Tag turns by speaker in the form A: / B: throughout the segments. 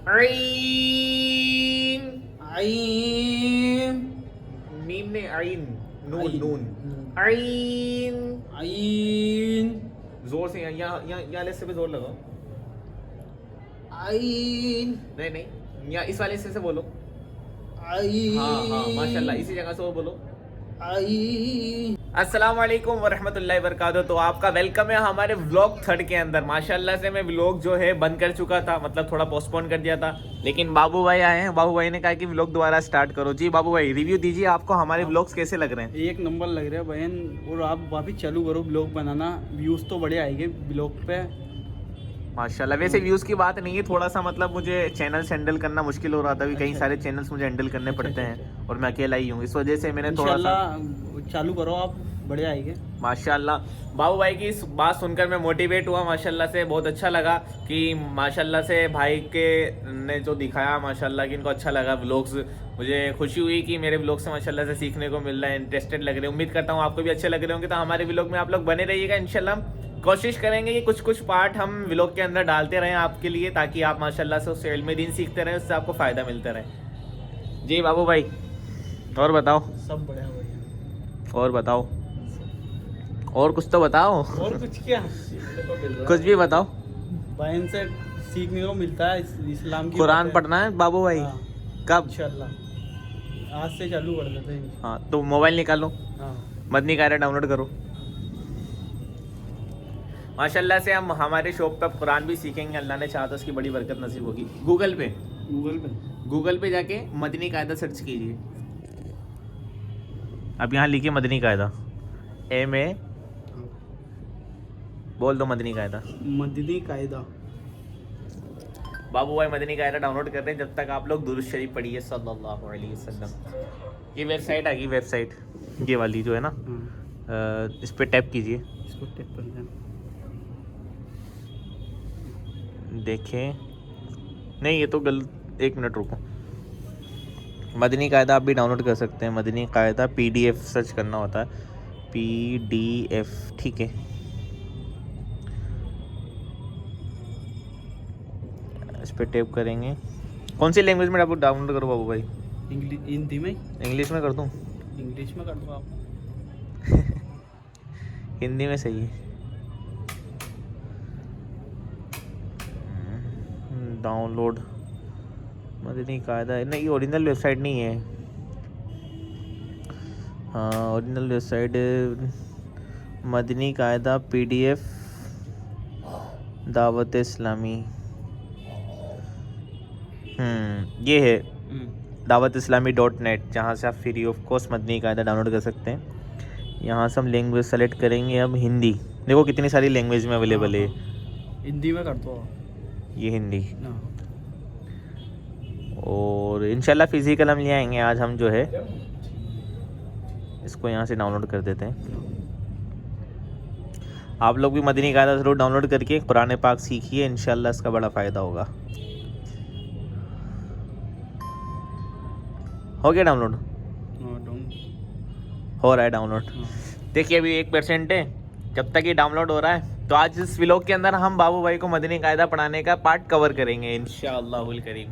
A: عین
B: عین
A: میم نے عین نون
B: عین.
A: نون عین
B: عین
A: زور سے یہاں لے سے پہ زور لگاؤ.
B: عین
A: نہیں یا اس والے حصے سے بولو.
B: عین.
A: ہاں ماشاء اللہ اسی جگہ سے وہ بولو.
B: عین.
A: السلام علیکم ورحمۃ اللہ وبرکاتہ. تو آپ کا ویلکم ہے ہمارے ولاگ 3 کے اندر. ماشاءاللہ سے میں ولاگ جو ہے بند کر چکا تھا, مطلب تھوڑا پوسٹ پون کر دیا تھا, لیکن بابو بھائی آئے ہیں. بابو بھائی نے کہا کہ ولاگ دوبارہ سٹارٹ کرو. جی بابو بھائی ریویو دیجیے, آپ کو ہمارے ولاگس کیسے لگ رہے ہیں؟
B: ایک نمبر لگ رہا ہے بہن, اور آپ واپس چالو کرو بلاگ بنانا, ویوز تو بڑے آئے گے بلاگ پہ
A: ماشاءاللہ. ویسے ویوز کی بات نہیں ہے, تھوڑا سا مطلب مجھے چینلز ہینڈل کرنا مشکل ہو رہا تھا, کئی سارے چینلز مجھے ہینڈل کرنے پڑتے ہیں اور میں اکیلا ہی ہوں, اس وجہ سے میں نے تھوڑا سا
B: انشاءاللہ چالو کرو, آپ بڑے آئے گے.
A: ماشاءاللہ. بابو بھائی کی اس بات سن کر میں موٹیویٹ ہوا ماشاءاللہ سے. بہت اچھا لگا کہ ماشاءاللہ سے بھائی کے نے جو دکھایا ماشاءاللہ کہ ان کو اچھا لگا ولاگز. مجھے خوشی ہوئی کہ میرے ولاگ سے ماشاءاللہ سے سیکھنے کو مل رہا ہے, انٹرسٹڈ لگ رہے ہیں. امید کرتا ہوں آپ کو بھی اچھے لگ رہے ہوں گے. تو ہمارے ولاگ میں آپ لوگ بنے رہیے گا. انشاءاللہ ہم کوشش کریں گے کہ کچھ پارٹ ہم ولاگ کے اندر ڈالتے رہیں آپ کے لیے, تاکہ آپ ماشاءاللہ سے اس سے علم دین سیکھتے رہیں, اس سے آپ کو فائدہ ملتا رہے. جی بابو بھائی اور بتاؤ.
B: سب بڑے بھائی,
A: اور بتاؤ, اور کچھ تو بتاؤ.
B: اور کچھ کیا,
A: کچھ بھی بتاؤ.
B: بہن سے سیکھنے کو ملتا ہے اسلام کی
A: قرآن
B: باتیں.
A: پڑھنا ہے بابو بھائی.
B: ہاں,
A: کب؟
B: انشاءاللہ آج سے چالو کر دیتے ہیں.
A: ہاں تو موبائل نکالو,
B: ہاں
A: مدنی قاعدہ ڈاؤن لوڈ کرو. ماشاءاللہ سے ہم ہمارے شوق پہ قرآن بھی سیکھیں گے, اللہ نے چاہا تو اس کی بڑی برکت نصیب ہوگی. گوگل پہ جا کے مدنی قاعدہ سرچ کیجیے. اب یہاں لکھیے مدنی قاعدہ, ایم اے بول دو مدنی قاعدہ.
B: مدنی قاعدہ.
A: بابو بھائی مدنی قاعدہ ڈاؤن لوڈ کر رہے ہیں, جب تک آپ لوگ درود شریف پڑھیے صلی اللہ علیہ وسلم. یہ ویب سائٹ آ گئی, ویب سائٹ یہ والی جو ہے نا, اس پہ ٹیپ کیجیے.
B: اس کو ٹیپ کر دیں.
A: دیکھیں نہیں یہ تو غلط, ایک منٹ رکو. مدنی قاعدہ آپ بھی ڈاؤن لوڈ کر سکتے ہیں. مدنی قاعدہ PDF سرچ کرنا ہوتا ہے, PDF, ٹھیک ہے. اس پہ ٹیپ کریں گے. کون سی لینگویج میں آپ ڈاؤن لوڈ کرو بابو بھائی؟
B: ہندی میں.
A: انگلش میں کر دوں؟
B: انگلش میں کر دو آپ.
A: ہندی میں صحیح ہے. ڈاؤن لوڈ مدنی قاعدہ, نہیں یہ اوریجنل ویب سائٹ نہیں ہے. ہاں اوریجنل ویب سائٹ مدنی قاعدہ PDF دعوت اسلامی, یہ ہے دعوت اسلامی .net, جہاں سے آپ فری آف کاسٹ مدنی قاعدہ ڈاؤن لوڈ کر سکتے ہیں. یہاں سے ہم لینگویج سلیکٹ کریں گے. اب ہندی, دیکھو کتنی ساری لینگویج میں اویلیبل ہے.
B: ہندی میں کر دو.
A: یہ ہندی, اور انشاءاللہ فزیکل ہم لے آئیں گے. آج ہم جو ہے اس کو یہاں سے ڈاؤن لوڈ کر دیتے ہیں. آپ لوگ بھی مدنی قاعدہ ضرور ڈاؤن لوڈ کر کے قرآن پاک سیکھیے, انشاءاللہ اس کا بڑا فائدہ ہوگا. ہو گیا ڈاؤن لوڈ؟ ہو رہا ہے ڈاؤن لوڈ. دیکھیے ابھی 1% ہے, جب تک یہ ڈاؤن لوڈ ہو رہا ہے. تو آج اس ولاگ کے اندر ہم بابو بھائی کو مدنی قاعدہ پڑھانے کا پارٹ کور کریں گے انشاءاللہ الکریم.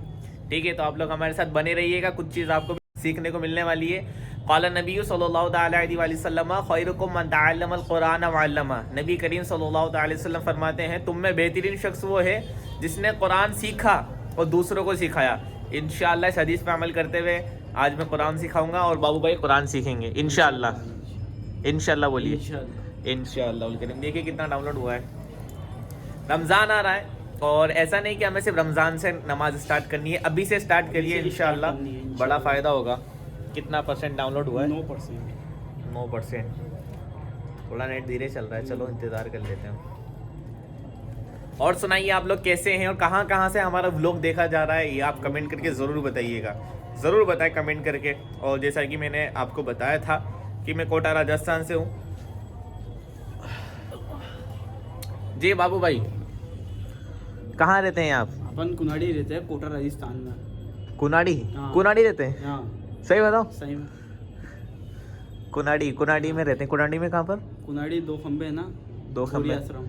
A: ٹھیک ہے, تو آپ لوگ ہمارے ساتھ بنے رہیے گا, کچھ چیز آپ کو سیکھنے کو ملنے والی ہے. قال نبی صلی اللہ تعالی علیہ وسلم خیرکم من تعلم القرآن وعلمہ. نبی کریم صلی اللہ تعالی وسلم فرماتے ہیں تم میں بہترین شخص وہ ہے جس نے قرآن سیکھا اور دوسروں کو سکھایا. انشاءاللہ اس حدیث پہ عمل کرتے ہوئے آج میں قرآن سکھاؤں گا اور بابو بھائی قرآن سیکھیں گے انشاءاللہ. انشاءاللہ بولیے انشاءاللہ الکریم. دیکھیے کتنا ڈاؤن لوڈ ہوا ہے. رمضان آ رہا ہے, اور ایسا نہیں کہ ہمیں صرف رمضان سے نماز اسٹارٹ کرنی ہے, ابھی سے اسٹارٹ کریے انشاءاللہ, بڑا فائدہ ہوگا. کتنا % ڈاؤن لوڈ ہوا ہے؟ 9%. تھوڑا نیٹ دھیرے چل رہا ہے, چلو انتظار کر لیتے ہیں. اور سنائیے آپ لوگ کیسے ہیں اور کہاں کہاں سے ہمارا ولاگ دیکھا جا رہا ہے, یہ آپ کمنٹ کر کے ضرور بتائیے گا. ضرور بتائیں کمنٹ کر کے. اور جیسا کہ میں نے آپ کو بتایا تھا کہ میں کوٹا راجستھان سے ہوں. جی بابو بھائی کہاں رہتے ہیں آپ؟
B: اپن کناڑی رہتے ہیں, کوٹا راجستھان میں.
A: کناڑی رہتے ہیں؟
B: ہاں
A: صحیح بتاؤ.
B: صحیح میں
A: کناڑی میں رہتے ہیں. کناڑی میں کہاں پر؟
B: کناڑی 2 کھمبے ہیں نا,
A: 2 کھمبے
B: آشرم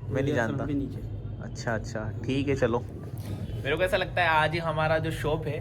A: میں نہیں جانتا.
B: کے نیچے.
A: اچھا ٹھیک ہے چلو. میرے کو ایسا لگتا ہے آج ہی ہمارا جو شاپ ہے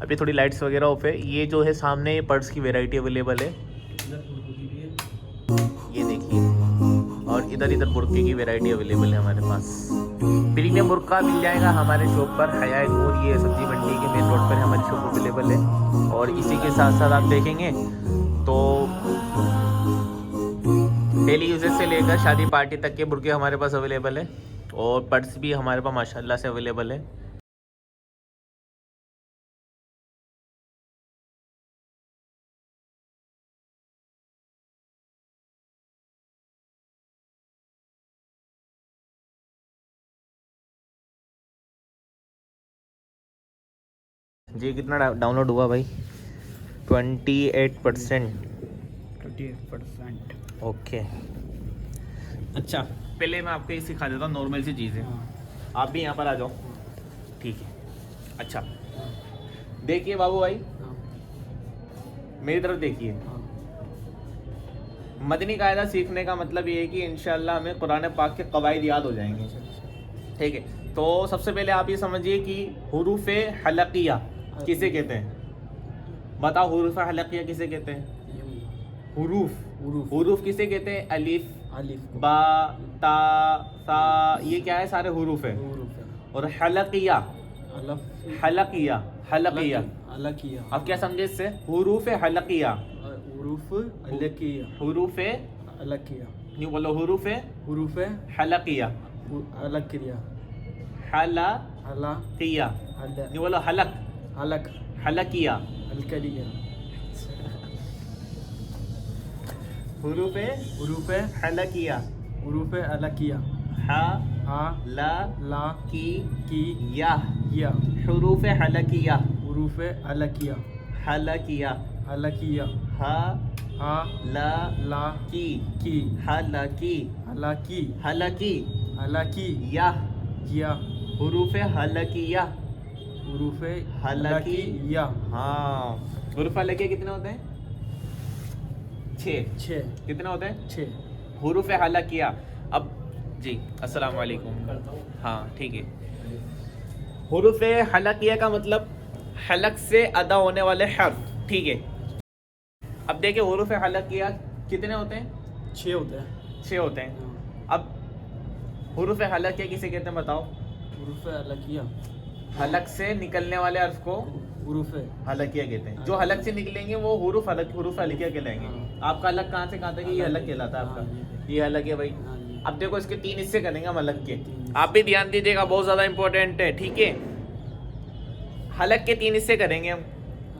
A: ابھی تھوڑی لائٹس وغیرہ آف ہے. یہ جو ہے سامنے یہ پرس کی ویرائٹی اویلیبل ہے, یہ دیکھیے. اور ادھر برقعے کی ویرائٹی اویلیبل ہے ہمارے پاس. پریمیم برقعہ مل جائے گا ہمارے شاپ پر, حیائے نور, یہ سبزی منڈی کے مین روڈ پر ہماری شاپ اویلیبل ہے. اور اسی کے ساتھ ساتھ آپ دیکھیں گے تو ڈیلی یوزز سے لے کر شادی پارٹی تک کے برقعے ہمارے پاس اویلیبل ہے. اور پرس بھی ہمارے پاس ماشاء اللہ سے اویلیبل ہے. جی کتنا ڈاؤن لوڈ ہوا بھائی؟ 28%.
B: 28%.
A: اوکے.
B: اچھا
A: پہلے میں آپ کو یہ سکھا دیتا ہوں نارمل سی چیزیں. آپ بھی یہاں پر آ جاؤ. ٹھیک ہے. اچھا دیکھیے بابو بھائی, میری طرف دیکھیے. مدنی قاعدہ سیکھنے کا مطلب یہ ہے کہ انشاءاللہ ہمیں قرآن پاک کے قواعد یاد ہو جائیں گے. ٹھیک ہے. تو سب سے پہلے آپ یہ سمجھیے کہ حروف حلقیہ کسے کہتے ہیں؟ بتاؤ حروف حلقیہ کسے کہتے ہیں؟ حروف کسے کہتے ہیں؟ الف, با, تا, سا, یہ کیا ہے؟ سارے حروف ہیں. اور حلقیہ اب کیا سمجھے اس سے؟ حروف حلقیہ نہیں بولو, حروف حلقیہ نہیں بولو, حلقیہ حروف حلقیہ ہا لا کی یا حروف حلقیہ حلقیہ ہا لا کی حلقی یا حروف حلقیہ ہاں. حروف حلقیہ کتنے ہوتے ہیں؟ 6. کتنے ہوتے ہیں؟ 6 حروف حلقیہ. اب جی السلام علیکم. ہاں ٹھیک ہے. حروف حلقیہ کا مطلب حلق سے ادا ہونے والے حرف. ٹھیک ہے. اب دیکھیں حروف حلقیہ کتنے ہوتے ہیں؟ 6 ہوتے ہیں. اب حروف حلقیہ کسے کہتے ہیں بتاؤ؟
B: حروف حلقیہ
A: حلق سے نکلنے والے حرف کو
B: حروف
A: حلقیہ کہتے ہیں. جو حلق سے نکلیں گے وہ حروف حلقیہ کہلائیں گے. آپ کا حلق کہاں سے کہاں تک؟ یہ حلق کہلاتا ہے آپ کا. یہ حلق ہے بھائی. اب دیکھو اس کے 3 حصے کریں گے ہم حلق کے. آپ بھی دھیان دیجیے گا, بہت زیادہ امپورٹنٹ ہے. ٹھیک ہے. حلق کے 3 حصے کریں گے ہم.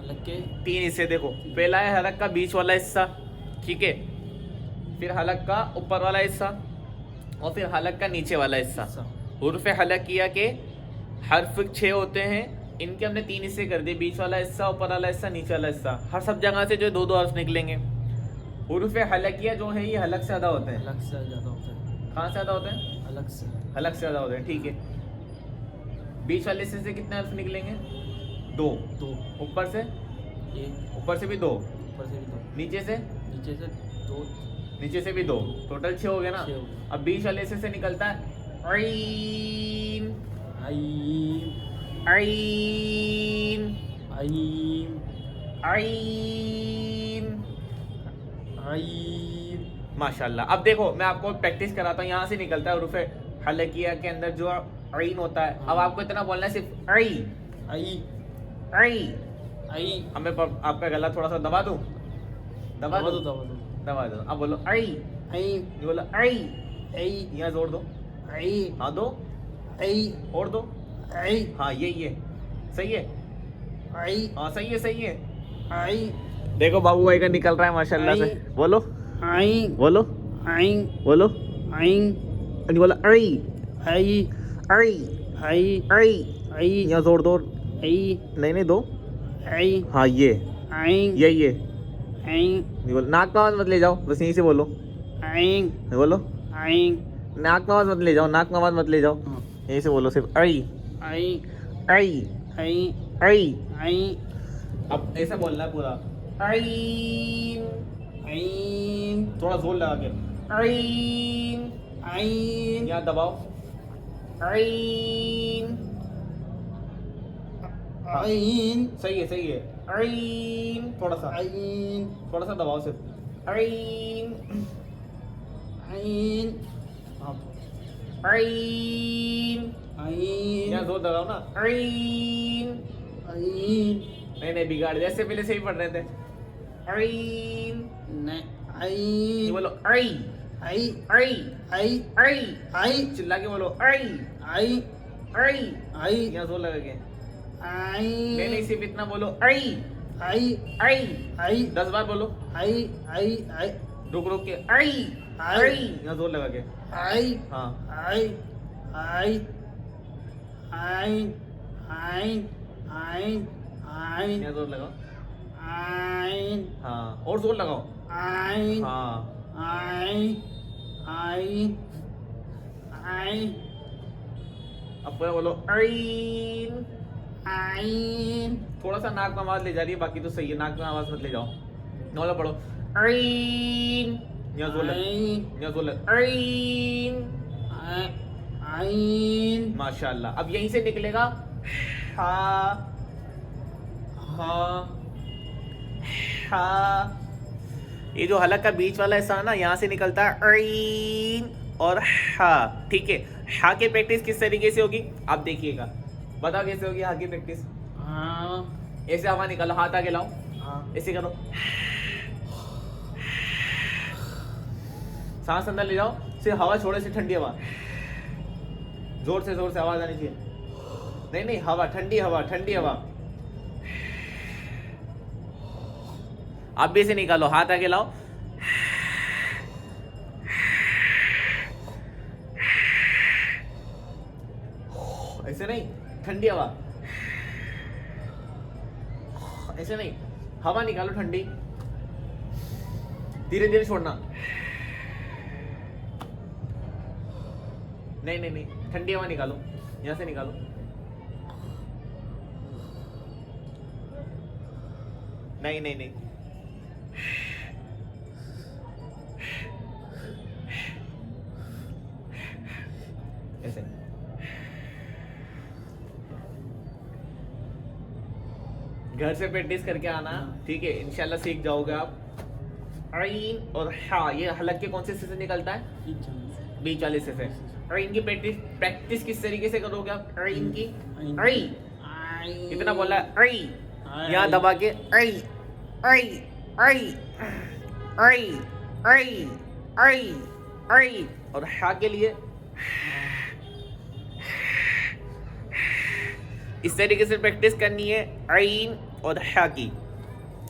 B: حلق کے
A: 3 حصے دیکھو. پہلا ہے حلق کا بیچ والا حصہ. ٹھیک ہے. پھر حلق کا اوپر والا حصہ, اور پھر حلق کا نیچے والا حصہ. حروف حلقیہ کے حرف 6 ہوتے ہیں. ان کے ہم نے 3 حصے کر دیے, بیچ والا حصہ, اوپر والا حصہ, نیچے والا حصہ. ہر سب جگہ سے جو 2 حرف نکلیں گے. حروف حلقیہ جو ہے یہ حلق سے ادا ہوتے ہیں.
B: حلق سے زیادہ ہوتا ہے.
A: کہاں سے ادا ہوتے ہیں؟ حلق سے ادا ہوتے ہیں. ٹھیک ہے. بیچ والے حصے سے کتنے حرف نکلیں گے؟ 2. اوپر سے بھی 2. نیچے سے
B: 2.
A: نیچے سے بھی 2. ٹوٹل 6 ہو گئے نا. اب بیچ والے حصے سے نکلتا ہے عین. ماشاء اللہ. اب دیکھو میں آپ کو پریکٹس کراتا ہوں. یہاں سے نکلتا ہے حروف حلقیہ کے اندر جو عین ہوتا ہے. اب آپ کو اتنا بولنا ہے صرف عین. ہمیں آپ کا گلا تھوڑا سا دبا دوں. اب بولو عین. بولو عین. یہاں زور دو. ہاں دو. اور دو. ہاں یہی ہے. صحیح ہے. ہاں صحیح ہے. دیکھو بابو بھائی کا نکل رہا ہے ماشاء اللہ سے. بولو بولو بولو یہاں زور دو. نہیں دو. ہاں یہی ہے. ناک میں آواز مت لے جاؤ, بس یہیں سے بولو. بولو ناک میں آواز مت لے جاؤ. یہیں سے بولو صرف اب ایسا بولنا ہے پورا. تھوڑا زور لگا کے.
B: عین
A: یہاں دباؤ. عین.
B: عین
A: صحیح ہے صحیح ہے. عین. تھوڑا سا
B: عین
A: تھوڑا سا دباؤ صرف. عین.
B: عین
A: ہاں. عین.
B: عین
A: یہاں زور لگاؤ نا. عین.
B: عین
A: نہیں نہیں بگاڑ دیا, ایسے پہلے صحیح پڑھ رہے تھے. عین.
B: نہیں
A: یہ
B: عین
A: بولو عی.
B: عی
A: عی.
B: عی
A: عی.
B: عی
A: چلا کے بولو عی.
B: عی
A: عی.
B: عی
A: یہاں زور لگا کے.
B: عین
A: نہیں نہیں صرف اتنا بولو عی.
B: عی
A: عی.
B: عی
A: 10 بار بولو.
B: عی عی عی
A: رک رک کے. عی. عی. یہاں زور لگا کے.
B: عی
A: ہاں.
B: عی عی عین عین عین عین
A: یہاں زور لگاؤ.
B: عین
A: ہاں اور زور لگاؤ.
B: عین
A: ہاں.
B: عین عین عین
A: اب پورا بولو عین.
B: عین
A: تھوڑا سا ناک میں آواز لے جا رہی ہے, باقی تو صحیح ہے. ناک میں آواز مت لے جاؤ. نولا پڑھو عین. یہاں زور لگ.
B: عین
A: یہاں زور لگ. عین.
B: عین
A: ماشاء اللہ. اب یہیں سے نکلے گا ہا. ہاں. ہا. یہ جو حلق کا بیچ والا حصہ ہے نا, یہاں سے نکلتا ہے عین اور ہا. ٹھیک ہے. ہا کی پریکٹس کس طریقے سے ہوگی آپ دیکھیے گا. بتاؤ کیسے ہوگی ہا کی پریکٹس.
B: ہاں
A: ایسے ہوا نکالو, ہاتھ آگے لاؤ,
B: ہاں
A: ایسے کرو. سانس اندر لے جاؤ, صرف ہوا چھوڑے سے ٹھنڈی ہوا. زور سے آواز آنی چاہیے. نہیں نہیں ہوا, ٹھنڈی ہوا, ٹھنڈی ہوا. آپ بھی اسے نکالو, ہاتھ آگے لاؤ. ایسے نہیں, ٹھنڈی ہوا. ایسے نہیں, ہوا نکالو ٹھنڈی. دھیرے دھیرے چھوڑنا. نہیں نہیں نہیں, ٹھنڈی ہوا نکالو, یہاں سے نکالو. نہیں نہیں نہیں, ایسے. گھر سے پریکٹس کر کے آنا, ٹھیک ہے, انشاءاللہ سیکھ جاؤ گے آپ. عین اور ہا, یہ حلق کے کون سے حصے سے نکلتا ہے؟ بیچ والے حصے سے. عین کی پریکٹس کس طریقے سے کرو گے آپ؟ عین کی عی. کتنا بولا ہے عی. یہاں دبا کے عی عی عی عی عی عی عی. اور ہا کے لیے اس طریقے سے پریکٹس کرنی ہے عین اور ہا کی.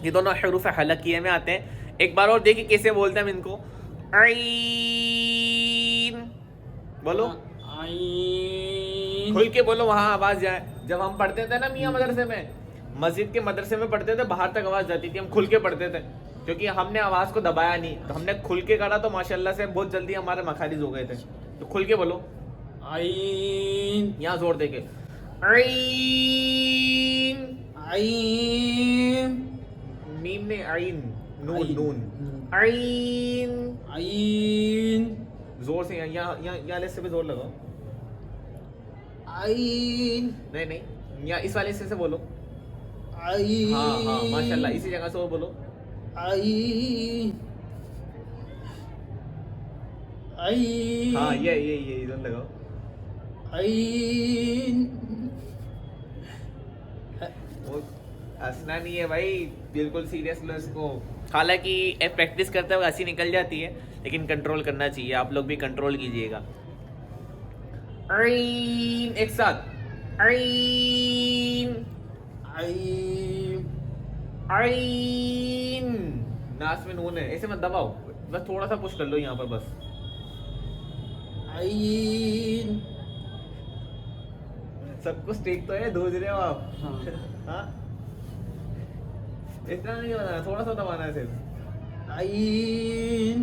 A: یہ دونوں حروف حلقیہ میں آتے ہیں. ایک بار اور دیکھیں کیسے بولتے ہیں ہم ان کو. عین. بولو
B: عین
A: کھل کے بولو, وہاں آواز جائے. جب ہم پڑھتے تھے نا میاں مدرسے میں, مسجد کے مدرسے میں پڑھتے تھے, باہر تک آواز جاتی تھی. ہم کھل کے پڑھتے تھے کیونکہ ہم نے آواز کو دبایا نہیں, تو ہم نے کھل کے کرا تو ماشاءاللہ سے بہت جلدی ہمارے مخارج ہو گئے تھے. تو کھل کے بولو,
B: عین
A: یہاں زور دے کے عین.
B: عین
A: میم نے عین, نون
B: عین.
A: نون. عین.
B: عین
A: زور سے یہاں سے بھی زور لگاؤ.
B: عین
A: نہیں نہیں, یہاں اس والے حصے سے بولو.
B: عین
A: ہاں ہاں ماشاءاللہ, اسی جگہ سے اور بولو.
B: عین عین
A: ہاں یہ ادھر لگاؤ.
B: عین
A: وہ ہنسنا نہیں ہے بھائی, بالکل سیریس لو اس کو. حالانکہ پریکٹس کرتے ہوئے ہنسی نکل جاتی ہے, لیکن کنٹرول کرنا چاہیے. آپ لوگ بھی کنٹرول کیجیے گا. عین ایک ساتھ. عین
B: عین
A: عین. ناس میں نون ہے, ایسے مت دباؤ, بس تھوڑا سا پش کر لو یہاں پر بس.
B: عین
A: سب کچھ ٹھیک تو ہے, دھوج رہے ہو آپ.
B: ہاں
A: ہاں اتنا نہیں بنانا, تھوڑا سا دبانا ہے صرف.
B: عین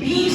C: 20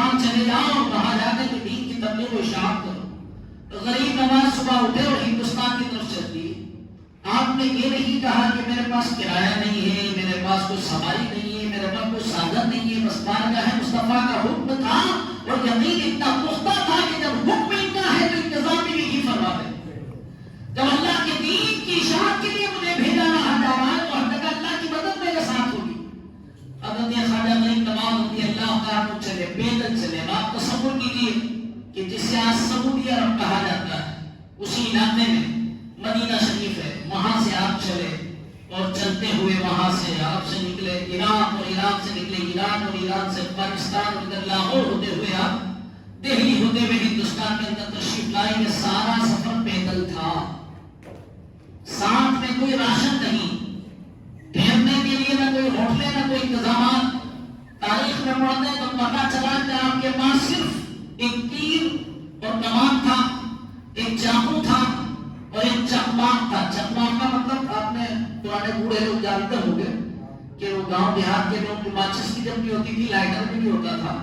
C: ہندوستان چلے جاؤ اور وہاں جا کر کے دین کی تبلیغ و اشاعت کرو. تو غریب نواز صبح اٹھے اور ہندوستان کی طرف چل دیے. آپ نے یہ نہیں کہا کہ میرے پاس کرایہ نہیں ہے, میرے پاس کوئی سواری نہیں ہے, میرے پاس کوئی سادن نہیں ہے, بس بارگاہ مصطفیٰ کا حکم تھا اور یقین اتنا پختہ تھا کہ جب حکم ان کا ہے تو انتظام بھی یہی فرما ہے. جب اللہ کے دین کی اشاعت کے لیے مجھے بھیجا رہا جا رہا ہے تو ہر جگہ اللہ کی مدد میرے ساتھ ہوگی. حضرت خواجہ غریب نواز رضی اللہ تعالیٰ چلے, پیدل چلے. آپ تصور کیجیے کہ جس سے آج سعودی عرب کہا جاتا ہے, اسی علاقے میں مدینہ شریف ہے, وہاں سے آپ چلے اور چلتے ہوئے وہاں سے عرب سے نکلے عراق, اور عراق سے نکلے ایران, اور ایران سے پاکستان, اور ادھر لاہور ہوتے ہوئے آپ دہلی ہوتے ہوئے ہندوستان کے اندر تشریف لائے. یہ سارا سفر پیدل تھا, ساتھ میں کوئی راشن نہیں, ٹھہرنے کے لیے نہ کوئی ہوٹلیں نہ کوئی انتظامات. تاریخ میں پڑھتے ہیں تو پتہ چلا کہ آپ کے پاس صرف ایک تیر اور کمان تھا, ایک چاقو تھا اور ایک چکماک تھا. چکماک کا مطلب آپ نے پرانے بوڑھے لوگ جانتے ہوں گے کہ وہ گاؤں دیہات کے لوگ ماچس کی جب بھی ہوتی تھی, لائٹر بھی نہیں ہوتا تھا,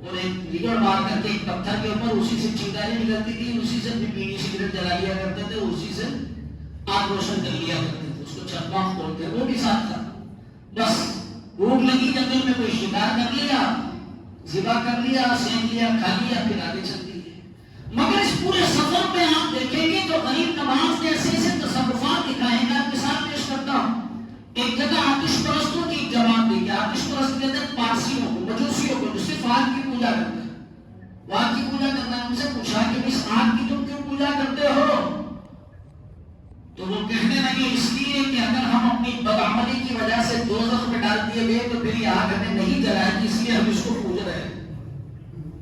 C: اور ایک ریگڑ مار کر کے ایک پتھر کے اوپر اسی سے چنگاری نکلتی تھی, اسی سے بھی بیڑی سگریٹ جلا لیا کرتے تھے, اسی سے آگ روشن کر لیا کرتے تھے. اس کو چکماک بولتے ہیں. وہ بھی ساتھ تھا. بس بھوک لگی جنگل میں کوئی شکار کر لیا, ذبح کر لیا, سینک لیا, کھا لیا, پھر آگے چلتی ہے. مگر اس پورے سفر میں آپ دیکھیں گے تو غریب نواز نے ایسے ایسے تصرفات دکھائے ہیں. آپ کے ساتھ پیش کرتا ہوں. ایک جگہ آتش پرستوں کی ایک جماعت دیکھی. آتش پرست کہتے ہیں پارسیوں کو, مجوسیوں کو, جو صرف آگ کی پوجا کرتے ہیں. وہ آگ کی پوجا کرنا ہے. ان سے پوچھا کہ اس آگ کی تم کیوں پوجا کرتے ہو؟ تو وہ کہنے لگے اس لیے کہ اگر ہم اپنی بدعملی کی وجہ سے دوزخ میں ڈال دیے گئے تو پھر یہ آگ ہمیں نہیں جلائے گی, اس لیے ہم اس کو پوج رہے ہیں.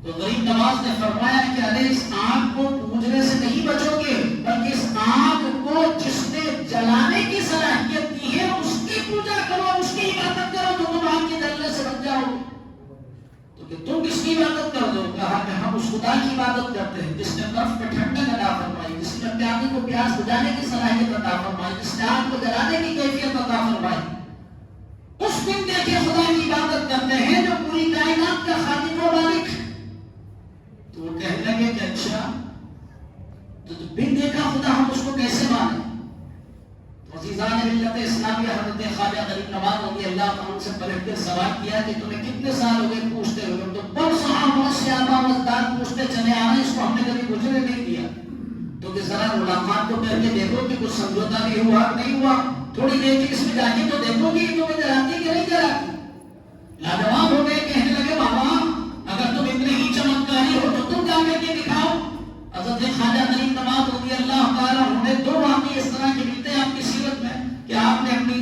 C: تو غریب نواز نے فرمایا کہ ارے اس آگ کو پوجنے سے نہیں بچو گے, بلکہ اس آگ کو جس نے جلانے کی صلاحیت دی ہے اس کی پوجا کرو, اس کی عبادت کرو, تو تم آگ کے جلنے سے بچ جاؤ. تو کہ تم کس کی عبادت کر دو؟ کہا کہ ہم اس خدا کی عبادت کرتے ہیں جس نے برف پہ ٹھنڈک عطا فرمائی, جس نے پیاسی کو پیاس بجانے کی صلاحیت عطا فرمائی, جس نے آگ کو جلانے کی کیفیت عطا فرمائی. اس بندے کے خدا کی عبادت کرتے ہیں جو پوری کائنات کا خالق و مالک. تو وہ کہنے لگے کہ اچھا تو بندے کا خدا ہم اس کو کیسے مانیں؟ عزیزان ملت اسلامیہ حضرت خواجہ غریب نواز رضی اللہ عنہ سے پلٹ کر سوال کیا کہ تمہیں کتنے سال ہو گئے پوچھتے ہوئے؟ تو بڑھ صحابہ سے آبا مزدار پوچھتے چلے آ رہے, اس کو ہم نے کبھی گزرے نہیں کیا. تو کہ ذرا ملاقات کو کر کے دیکھو کہ کچھ سمجھوتا بھی ہوا نہیں ہوا, تھوڑی دیر کی اس میں جا کے تو دیکھو گی تمہیں جلاتی کہ نہیں جلاتی. لاجواب ہو گئے, کہنے لگے بابا اگر تم اتنے ہی چمتکاری ہو تو تم جا کر کے دکھاؤ. حضرت خواجہ غریب نواز رضی اللہ تعالیٰ عنہ دو واقعے اس طرح کے ملتے ہیں آپ کی سیرت میں کہ آپ نے اپنی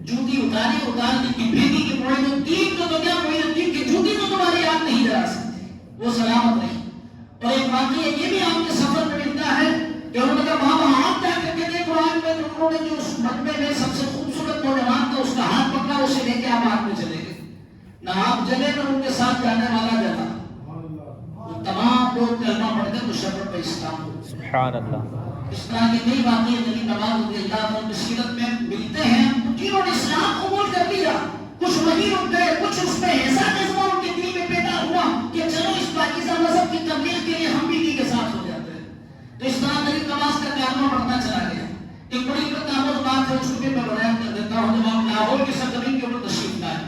C: جوتی اتار دی کہ بھیگی کی موڑے میں تین کو تو کیا موڑے تین کی جوتی کو تمہاری آپ نہیں جلا سکتی, وہ سلامت رہی. اور ایک واقعہ یہ بھی آپ کے سفر میں ملتا ہے کہ انہوں نے کہا بابا آپ جا کر کے دیکھو آگ میں, تو انہوں نے جو اس مجمع میں سب سے خوبصورت نوجوان تھا اس کا ہاتھ پکڑا, اسے لے کے آپ آگ میں چلے گئے. نہ آپ جلے نہ ان کے ساتھ جانے والا جلا. تمام لوگ کلمہ پڑھ کر مشرف پر اسلام ہو.
A: سبحان اللہ.
C: اس طرح کے کئی واقعے غریب نواز رضی اللہ عنہ کی سیرت میں ملتے ہیں جنہوں نے اسلام قبول کر لیا. کچھ وہی رک گئے, کچھ اس میں ایسا جذبہ ان کے دل میں پیدا ہوا کہ چلو اس پاکیزہ مذہب کی تبلیغ کے لیے ہم بھی دین کے ساتھ ہو جاتے ہیں. تو اس طرح غریب نواز کا کارنامہ بڑھتا چلا گیا. ایک بڑی پرتاموز بات ہے, اس کو بھی میں بیان کر دیتا ہوں. جب آپ لاہور کی سرزمین کے اوپر تشریف لائے,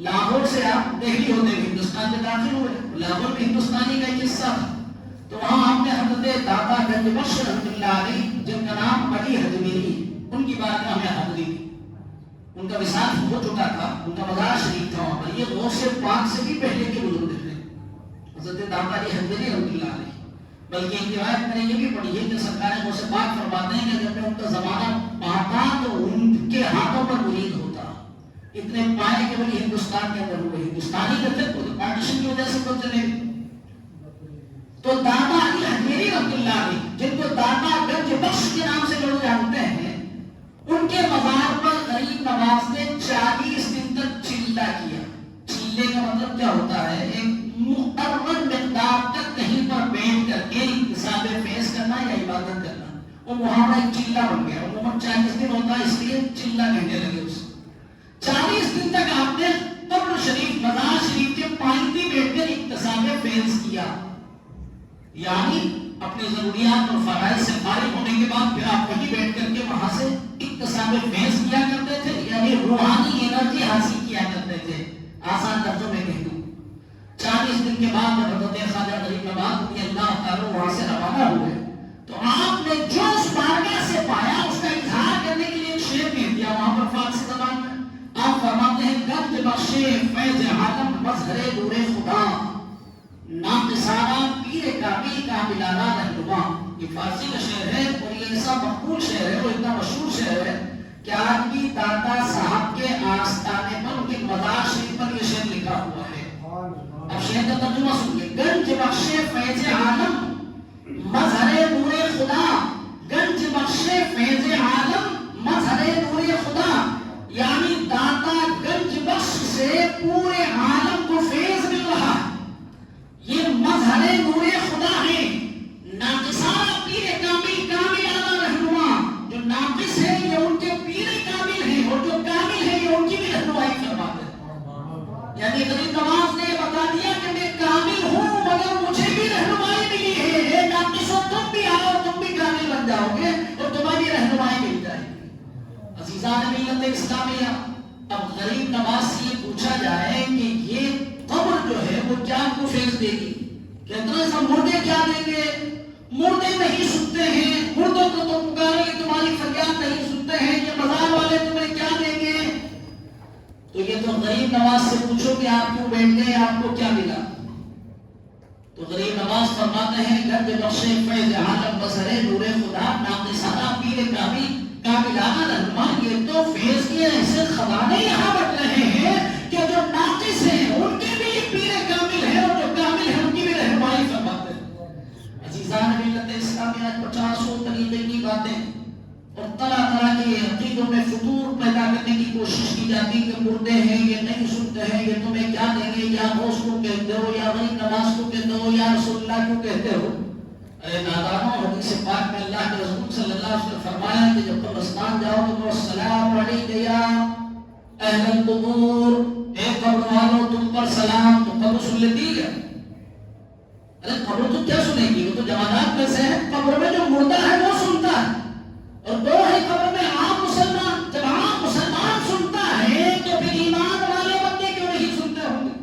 C: لاہور سے آپ دہلی ہوتے ہوئے ہندوستان میں داخل ہوئے. لاہور میں ہندوستانی کا ایک حصہ تھا, تو وہاں آپ نے حضرت داتا گنج بخش رحمۃ اللہ علیہ جن کا نام علی حجمیری, ان کی بارگاہ میں حاضری تھی. ان کا وصال ہو چکا تھا, ان کا مزار شریف تھا وہاں پر. یہ غوث پاک سے بھی پہلے کے بزرگ تھے حضرت داتا علی حجمیری رحمۃ اللہ علیہ. بلکہ ایک روایت میں نے یہ بھی پڑھی ہے کہ سرکار غوث پاک فرماتے ہیں کہ جب ان کا زمانہ پاتا تو ان کے ہاتھوں پر مرید ہوتا. اتنے پائے کہ وہی ہندوستان کے اندر ہوئے, ہندوستانی کرتے تو پارٹیشن کی وجہ سے تو چلے. تو داتا علی حجمیری رحمۃ اللہ علیہ, جن کو داتا گنج بخش کے نام سے لوگ جانتے ہیں, ان کے مزار پر غریب نواز نے 40 دن تک چلہ کیا. چلے کا مطلب کیا ہوتا ہے؟ ایک مقرر مقدار تک کہیں پر بیٹھ کر کے احتساب فیض کرنا یا عبادت کرنا. وہ محاورہ ایک چلہ بن گیا. عموماً 40 دن ہوتا ہے, اس لیے چلہ کہنے لگے اسے. 40 دن تک آپ نے قبر شریف, مزار شریف کے پائیں بیٹھ کر احتساب فیض کیا، یعنی اپنی ضروریات اور فرائض سے فارغ ہونے کے بعد پھر آپ وہیں بیٹھ کر کے وہاں سے اکتساب فیض کیا کرتے تھے، یعنی روحانی انرجی حاصل کیا کرتے تھے. آسان لفظوں میں کہہ دوں 40 دن کے بعد جب حضرت خواجہ غریب نواز رضی اللہ تعالیٰ وہاں سے روانہ ہوئے تو آپ نے جو اس بارگاہ سے پایا اس کا اظہار کرنے کے لیے ایک شعر کہہ دیا وہاں پر فارسی زبان میں. آپ فرماتے ہیں گنج بخشے فیض عالم مظہر نور خدا، ناقصانہ پیر کامل کاملانہ رہنما. یہ فارسی کا شعر ہے اور یہ ایسا مقبول شعر ہے اور اتنا مشہور شعر ہے کہ آج بھی داتا صاحب کے آستانے پر ان کے مزار شریف پر یہ شعر لکھا ہوا ہے. اب شعر کا ترجمہ سنیے. گنج بخشے فیض عالم مظہر نور خدا، گنج بخشے فیض عالم مظہر نور خدا، یعنی داتا گنج بخش سے پورے عالم کو فیض مل رہا. یہ مظہر نور خدا ہے. ناقصانہ پیر کامل کاملانہ رہنما، جو ناقص ہے یہ ان کے پیر کامل ہیں اور جو کامل ہے یہ ان کی بھی رہنمائی فرماتے ہیں. یعنی غریب نواز نے بتا دیا کہ میں کامل ہوں مگر مجھے بھی رہنمائی ملی ہے. اے ناقصوں تم بھی آؤ، تم بھی کامل بن جاؤ گے اور تمہاری رہنمائی مل جائے گی. عزیزان ملت اسلامیہ، اب غریب نواز سے یہ پوچھا جائے کہ یہ قبر جو ہے وہ کیا کو فیض دے گی؟ کہتے ہیں سب مردے کیا دیں گے؟ مردے نہیں سنتے ہیں، مردوں کو تو پکارے تمہاری فریاد نہیں سنتے ہیں، یہ مزار والے تمہیں کیا دیں گے؟ تو یہ تو غریب نواز سے پوچھو کہ آپ کیوں بیٹھ گئے، آپ کو کیا ملا؟ تو غریب نواز فرماتے ہیں گنج بخشے فیض عالم مظہر نور خدا، ناقصانہ پیر کامل کاملانہ رہنما. یہ تو فیض کے ایسے خزانے یہاں بٹ رہے ہیں کہ جو ناقص ہیں ان کے بھی پیر کامل ہیں اور جو کامل ہیں ان کی بھی رہنمائی فرماتے ہیں. عزیزان ملت اسلامیہ، 50 طریقے کی باتیں اور طرح طرح کے عقیدوں میں فطور پیدا کرنے کی کوشش کی جاتی کہ مردے ہیں یہ نہیں سنتے ہیں، یہ تمہیں کیا دیں گے، یا غوث کو کہتے ہو، یا غریب نواز کو کہتے ہو، یا رسول اللہ کو کہتے ہو. اے نادانوں، حدیث پاک میں اللہ کے رسول صلی اللہ علیہ وسلم نے فرمایا کہ جب قبرستان جاؤ تو السلام علیکم یا اہل القبور، اے قبر والوں تم پر سلام. تو قبر سن لیتی ہے؟ ارے قبر تو کیا سنے گی، وہ تو جماعت میں سے ہے. قبر میں جو مردہ ہے وہ سنتا ہے. اور دو ہے قبر میں عام مسلمان. جب عام مسلمان سنتا ہے تو پھر ایمان والے بندے کیوں نہیں سنتے ہوں گے؟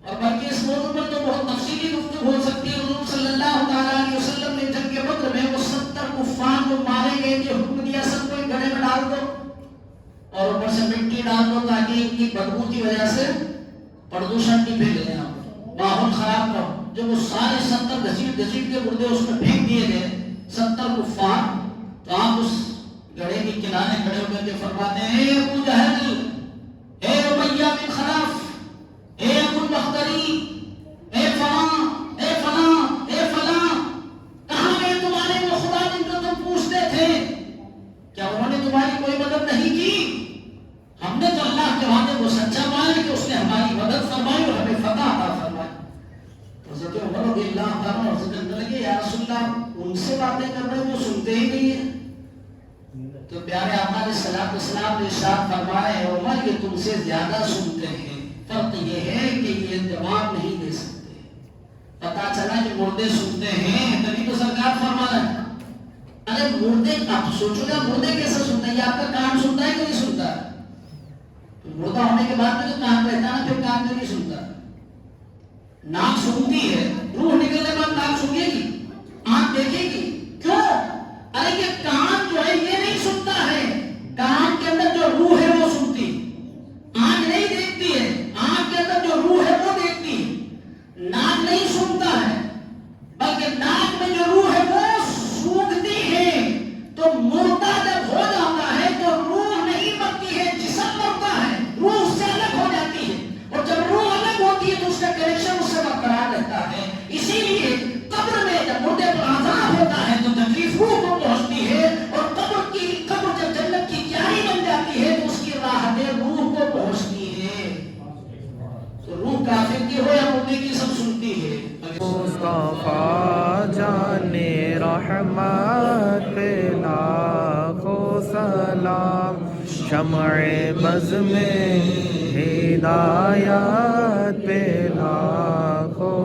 C: اور بلکہ اس موضوع پر تو بہت تفصیلی گفتگو ہو سکتی ہے. حضور صلی اللہ تعالیٰ علیہ وسلم نے جنگ بدر میں وہ 70 کفار کو مارے گئے کہ حکم دیا سب کو ایک گڑھے میں ڈال دو اور اوپر سے مٹی ڈال دو تاکہ ان کی بدبو کی وجہ سے پردوشن نہیں پھیلے یہاں پر، ماحول خراب نہ ہو. جب وہ سارے 70 گھسیٹ گھسیٹ کے مردے اس میں پھینک دیے گئے 70 کفار، تو آپ اس گڑھے کے کنارے کھڑے ہو کر کے فرماتے ہیں اے ابو جہل، اے امیہ بن خلف، اے ابو البختری، اے فلاں، اے فلاں، اے فلاں، کہاں گئے تمہارے وہ خدا جن کو تم پوچھتے تھے؟ کیا انہوں نے تمہاری کوئی مدد نہیں کی؟ ہم نے تو اللہ کے وعدے کو سچا مانا کہ اس نے ہماری مدد فرمائی اور ہمیں فتح عطا فرمائی. حضرت عمر رضی اللہ تعالیٰ عنہ سے کہنے لگے یا رسول اللہ ان سے باتیں کر رہے ہیں جو سنتے ہی نہیں ہیں. تو پیارے آقا علیہ السلام نے ارشاد فرمایا ہے عمر یہ تم سے زیادہ سنتے ہیں، فرق یہ ہے کہ یہ جواب نہیں دے سکتے. پتا چلا کہ مردے سنتے ہیں تبھی تو سرکار فرما رہا ہے. ارے مردے آپ سوچو گا مردے کیسے سنتے ہیں؟ یہ آپ کا کان سنتا ہے کہ نہیں سنتا؟ مردہ ہونے کے بعد میں جو کان رہتا ہے پھر کان میں نہیں سنتا. ناک سنتی ہے، روح نکلنے کے بعد ناک سنگے گی، آنکھ دیکھے گی. کیوں؟ ارے یہ کان جو ہے یہ نہیں سنتا ہے، کان کے اندر جو روح ہے وہ سنتی. آنکھ نہیں دیکھتی ہے، آنکھ کے اندر جو روح ہے وہ دیکھتی ہے. ناک نہیں سنتا ہے بلکہ ناک میں جو روح ہے وہ سونگتی ہے. تو مردہ جب ہو جاتا ہے تو روح نہیں مرتی ہے، جسم مرتا ہے، روح اس سے الگ ہو جاتی ہے. اور جب روح الگ ہوتی ہے تو اس کا کنیکشن اس سے برقرار رہتا ہے. اسی لیے قبر میں جب مردے پر عذاب ہوتا ہے تو تکلیف روح کو پہنچتی ہے، اور قبر جب جنت کی کیاری بن جاتی ہے تو اس کی راحتیں روح کو پہنچتی ہے. تو روح کافر کی ہو یا مردے کی سب سنتی ہے.
A: مصطفیٰ جانے رحمت پہ لاکھوں سلام، شمع بز میں ہدایت پہ لاکھوں